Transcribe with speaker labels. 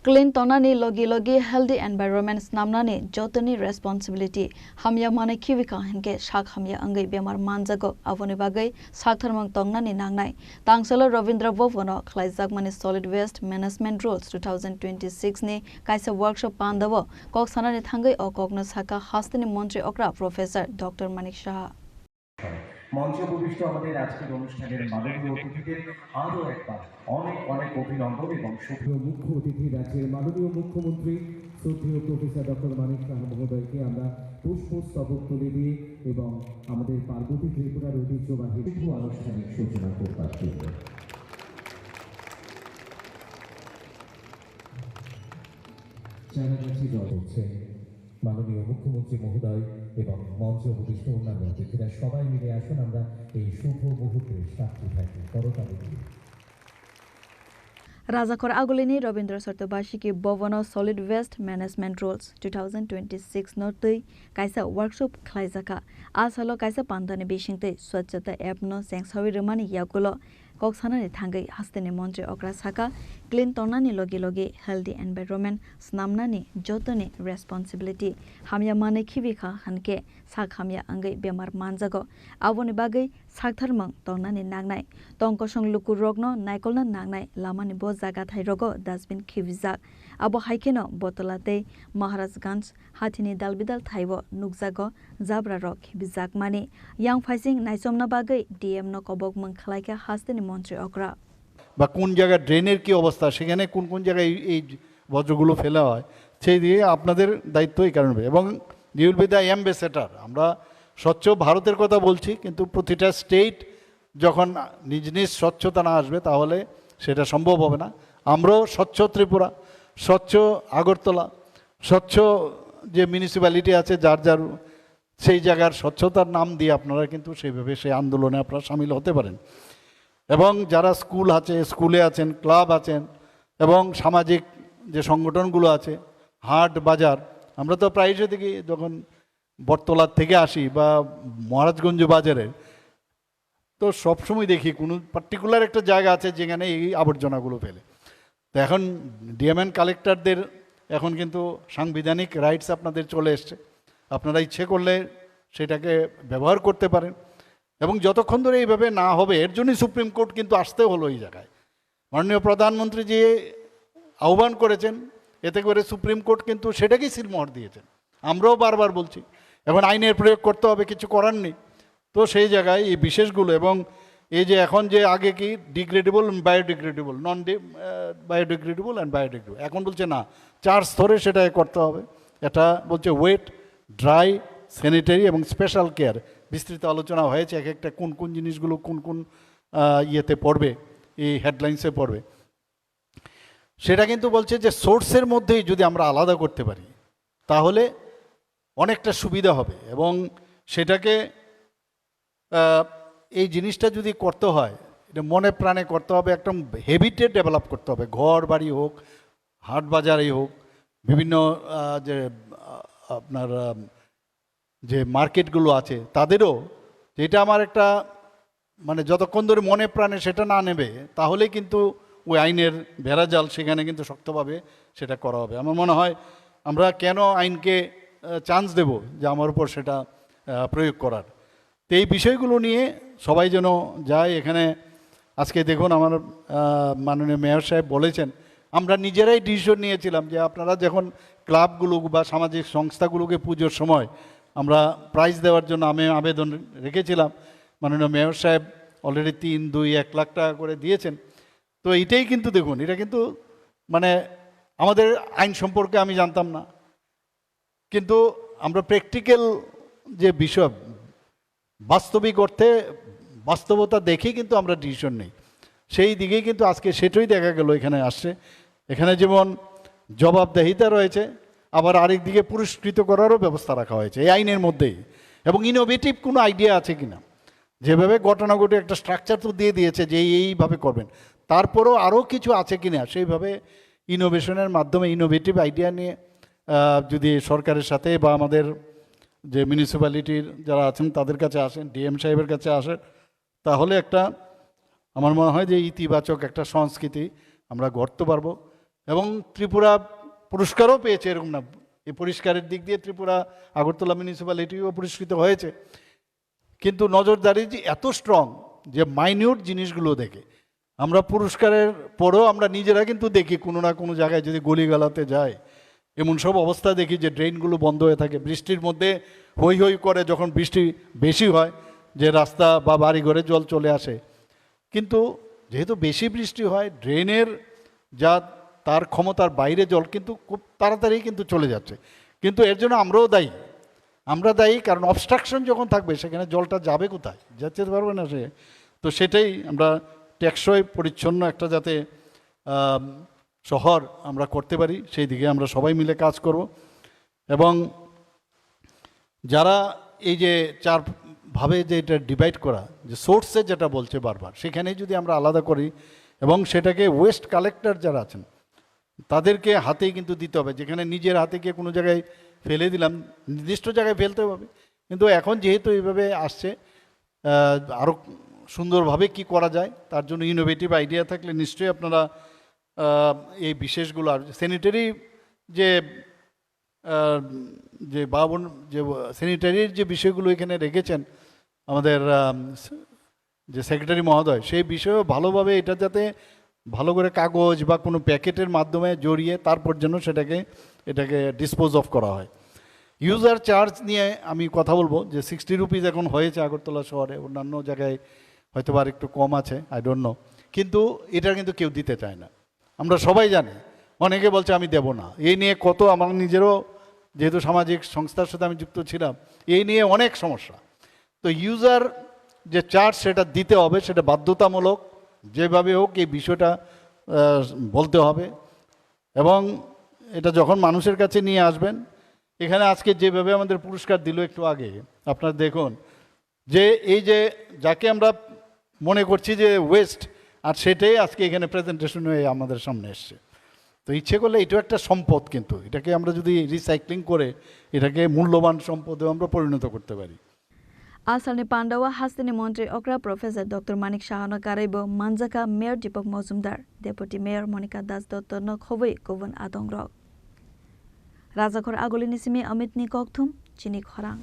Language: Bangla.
Speaker 1: Clean tonani logi healthy environment namnani jotani responsibility hamya mane kivika henke shak hamya angai bemar manjago avoni bagai saktharmang tongnani nangnai tangsalo Ravindra Bhavano khlaijak mani solid waste management rules 2026 ni kaisa workshop pandavo kok sanani thangai o kokno saka hastini মন্ত্রী okra professor Dr. Manik Shah
Speaker 2: মঞ্চে উপবিষ্ট আমাদের আজকের অনুষ্ঠানের মাননীয় অতিথিদের আরও একবার অনেক অনেক অভিনন্দন এবং সুপ্রিয় মুখ্য অতিথি রাজ্যের মাননীয় মুখ্যমন্ত্রী শ্রদ্ধেয় প্রফেসর ডক্টর মানিক শাহ মহোদয়কে আমরা পুষ্পস্তবক তুলে দিয়ে এবং আমাদের পার্বতী ত্রিপুরার ঐতিহ্যবাহী শুভ আনুষ্ঠানিক সূচনা করবার জন্য জানাচ্ছি জল হচ্ছে মাননীয় মুখ্যমন্ত্রী মহোদয় এবং মঞ্চে উপবিষ্ট অন্যান্য অতিথিরা সবাই মিলে আসুন আমরা এই শুভ মুহূর্তের সাক্ষী থাকি করতালি দিয়ে
Speaker 1: Razakor Agulini Rabindra Sartabashiki Bhavano Solid Waste Management Rules 2026 Nortui Kaisa Workshop Khlaijaka Asalo Kaisa Pandani Bishingte Swachhata Apno Sengsawi Rumani Yakulo Koksanani Thangai Hastini Montre Okra Saka Clean Tonani Logi Healthy Environment Snamnani Jotoni Responsibility Hamya Mane Kivika Hanke Sak Hamya Angai Bemar Manjago Avoni Bagai Saktharmang Tonani Nagnai Tongkosong Luku Rogno Naikolna Nagnai Lamani Bo Jaga Thairogo Dustbin Kivizak Abo Haikeno Botolate Maharajganj Hathini Dalbidal Thaibo Nukjago Zabra Rock Kivizak Mani Yang Faising Naisomna Bagai DM no Kobok Mangkhlaika Hastini মন্ত্রী অকরা
Speaker 3: বা কোন জায়গায় ড্রেনের কি অবস্থা সেখানে কোন কোন জায়গায় এই বর্জ্যগুলো ফেলা হয় সেই দিকে আপনাদের দায়িত্ব এই কারণে এবং you will be the ambassador আমরা স্বচ্ছ ভারতের কথা বলছি কিন্তু প্রতিটা স্টেট যখন নিজ নিজ স্বচ্ছতা না আসবে তাহলে সেটা সম্ভব হবে না আমরাও স্বচ্ছ ত্রিপুরা স্বচ্ছ আগরতলা স্বচ্ছ যে মিউনিসিপ্যালিটি আছে যার যার সেই জায়গার স্বচ্ছতার নাম দিয়ে আপনারা কিন্তু সেইভাবে সেই আন্দোলনে আপনারা সামিল হতে পারেন এবং যারা স্কুল আছে স্কুলে আছেন ক্লাব আছেন এবং সামাজিক যে সংগঠনগুলো আছে হাট বাজার আমরা তো প্রায়শই দেখি যখন বটতলার থেকে আসি বা মহারাজগঞ্জ বাজারে তো সবসময় দেখি কোনো পার্টিকুলার একটা জায়গা আছে যেখানে এই আবর্জনাগুলো ফেলে তো এখন ডিএমএন কালেক্টরদের এখন কিন্তু সাংবিধানিক রাইটস আপনাদের চলে এসছে আপনারা ইচ্ছে করলে সেটাকে ব্যবহার করতে পারেন এবং যতক্ষণ ধরে এইভাবে না হবে এর জন্যই সুপ্রিম কোর্ট কিন্তু আসতে হলো এই জায়গায় মাননীয় প্রধানমন্ত্রী যে আহ্বান করেছেন এতে করে সুপ্রিম কোর্ট কিন্তু সেটাকেই সিলমোহর দিয়েছেন আমরাও বারবার বলছি এখন আইনের প্রয়োগ করতে হবে কিছু করার নেই তো সেই জায়গায় এই বিশেষগুলো এবং এই যে এখন যে আগে কি degradable biodegradable non biodegradable and biodegradable এখন বলছে না 4 স্তরে সেটা করতে হবে এটা বলছে ওয়েট ড্রাই স্যানিটারি এবং স্পেশাল কেয়ার বিস্তৃত আলোচনা হয়েছে এক একটা কোন কোন জিনিসগুলো কোন কোন ইয়েতে পড়বে এই হেডলাইন্সে পড়বে সেটা কিন্তু বলছে যে সোর্সের মধ্যেই যদি আমরা আলাদা করতে পারি তাহলে অনেকটা সুবিধা হবে এবং সেটাকে এই জিনিসটা যদি করতে হয় এটা মনে প্রাণে করতে হবে একটা হেবিটে ডেভেলপ করতে হবে ঘর বাড়ি হোক হাট বাজারেই হোক বিভিন্ন যে আপনার যে মার্কেটগুলো আছে তাদেরও যেটা আমার একটা মানে যতক্ষণ ধরে মনে প্রাণে সেটা না নেবে তাহলে কিন্তু ওই আইনের ভেড়াজাল সেখানে কিন্তু শক্তভাবে সেটা করা হবে আমার মনে হয় আমরা কেন আইনকে চান্স দেব যে আমার উপর সেটা প্রয়োগ করার তো এই বিষয়গুলো নিয়ে সবাই যেন যায় এখানে আজকে দেখুন আমার মাননীয় মেয়র সাহেব বলেছেন আমরা নিজেরাই ডিসিশন নিয়েছিলাম যে আপনারা যখন ক্লাবগুলো বা সামাজিক সংস্থাগুলোকে পুজোর সময় আমরা প্রাইজ দেওয়ার জন্য আমি আবেদন রেখেছিলাম মাননীয় মেয়র সাহেব অলরেডি 3-2-1 লাখ টাকা করে দিয়েছেন তো এটাই কিন্তু দেখুন এটা কিন্তু মানে আমাদের আইন সম্পর্কে আমি জানতাম না কিন্তু আমরা প্র্যাকটিক্যাল যে বিষয় বাস্তবিক অর্থে বাস্তবতা দেখেই কিন্তু আমরা ডিসিশন নিই সেই দিকেই কিন্তু আজকে সেটাই দেখা গেল এখানে আসছে এখানে যেমন জবাবদেহিতা রয়েছে আবার আরেক দিকে পুরস্কৃত করারও ব্যবস্থা রাখা হয়েছে এই আইনের মধ্যেই এবং ইনোভেটিভ কোনো আইডিয়া আছে কিনা যেভাবে ঘটনাঘটে একটা স্ট্রাকচার তো দিয়ে দিয়েছে যে এইভাবে করবেন তারপরও আরও কিছু আছে কিনা সেইভাবে ইনোভেশনের মাধ্যমে ইনোভেটিভ আইডিয়া নিয়ে যদি সরকারের সাথে বা আমাদের যে মিউনিসিপ্যালিটির যারা আছেন তাদের কাছে আসেন ডিএম সাহেবের কাছে আসেন তাহলে একটা আমার মনে হয় যে ইতিবাচক একটা সংস্কৃতি আমরা গড়তে পারবো এবং ত্রিপুরা পুরস্কারও পেয়েছে, এরকম না, এই পরিষ্কারের দিক দিয়ে ত্রিপুরা আগরতলা মিউনিসিপ্যালিটিও পুরস্কৃত হয়েছে। কিন্তু নজরদারি যে এত স্ট্রং যে মাইনিউট জিনিসগুলো দেখে আমরা পুরস্কারের পরেও আমরা নিজেরা কিন্তু দেখি কোনো না কোনো জায়গায় যদি গলিগালাতে যায় এমন সব অবস্থা দেখি যে ড্রেনগুলো বন্ধ হয়ে থাকে, বৃষ্টির মধ্যে হই হই করে যখন বৃষ্টি বেশি হয় যে রাস্তা বা বাড়িঘরে জল চলে আসে। কিন্তু যেহেতু বেশি বৃষ্টি হয় ড্রেনের যা তার ক্ষমতার বাইরে জল কিন্তু খুব তাড়াতাড়ি কিন্তু চলে যাচ্ছে, কিন্তু এর জন্য আমরাও দায়ী। আমরা দায়ী কারণ অবস্ট্রাকশন যখন থাকবে সেখানে জলটা যাবে কোথায়, যেতে পারবে না সে। তো সেটাই আমরা টেকসই পরিচ্ছন্ন একটা যাতে শহর আমরা করতে পারি সেই দিকে আমরা সবাই মিলে কাজ করব। এবং যারা এই যে চারভাবে যে এটা ডিভাইড করা যে সোর্সে যেটা বলছে বারবার, সেখানেই যদি আমরা আলাদা করি এবং সেটাকে ওয়েস্ট কালেক্টর যারা আছেন তাদেরকে হাতেই কিন্তু দিতে হবে। যেখানে নিজের হাতে গিয়ে কোনো জায়গায় ফেলে দিলাম, নির্দিষ্ট জায়গায় ফেলতে হবে। কিন্তু এখন যেহেতু এইভাবে আসছে, আরও সুন্দরভাবে কি করা যায় তার জন্য ইনোভেটিভ আইডিয়া থাকলে নিশ্চয়ই আপনারা এই বিশেষগুলো আর স্যানিটারি যে যে বাবন যে স্যানিটারির যে বিষয়গুলো এখানে রেখেছেন আমাদের যে সেক্রেটারি মহোদয়, সেই বিষয়েও ভালোভাবে এটা যাতে ভালো করে কাগজ বা কোনো প্যাকেটের মাধ্যমে জড়িয়ে তারপর যেন এটাকে ডিসপোজ অফ করা হয়। ইউজার চার্জ নিয়ে আমি কথা বলবো যে 60 রুপিস এখন হয়েছে আগরতলা শহরে, অন্যান্য জায়গায় হয়তো আর একটু কম আছে, আই ডোন্ট নো, কিন্তু এটা কিন্তু কেউ দিতে চায় না। আমরা সবাই জানি, অনেকে বলছে আমি দেব না। এই নিয়ে কত আমার নিজেরও যেহেতু সামাজিক সংস্থার সাথে আমি যুক্ত ছিলাম, এই নিয়ে অনেক সমস্যা। তো ইউজার যে চার্জ সেটা দিতে হবে, সেটা বাধ্যতামূলক, যেভাবে হোক এই বিষয়টা বলতে হবে। এবং এটা যখন মানুষের কাছে নিয়ে আসবেন, এখানে আজকে যেভাবে আমাদের পুরস্কার দিল একটু আগে আপনারা দেখুন যে এই যে যাকে আমরা মনে করছি যে ওয়েস্ট, আর সেটাই আজকে এখানে প্রেজেন্টেশন হয়ে আমাদের সামনে এসছে। তো ইচ্ছে করলে এটাও একটা সম্পদ, কিন্তু এটাকে আমরা যদি রিসাইক্লিং করে এটাকে মূল্যবান সম্পদেও আমরা পরিণত করতে পারি।
Speaker 1: आसामनि पान्डावा हास्तिनि मन्त्री अग्रा प्रोफेसर डॉक्टर मानिक साहानो गारैबो मानजाका mayor Dipak Majumdar, deputy mayor Manika Das Datta नखबै गुबुन आदं रक। राजाखर आगलिनि सिमी अमित नि कक्थुम चिनि खरां।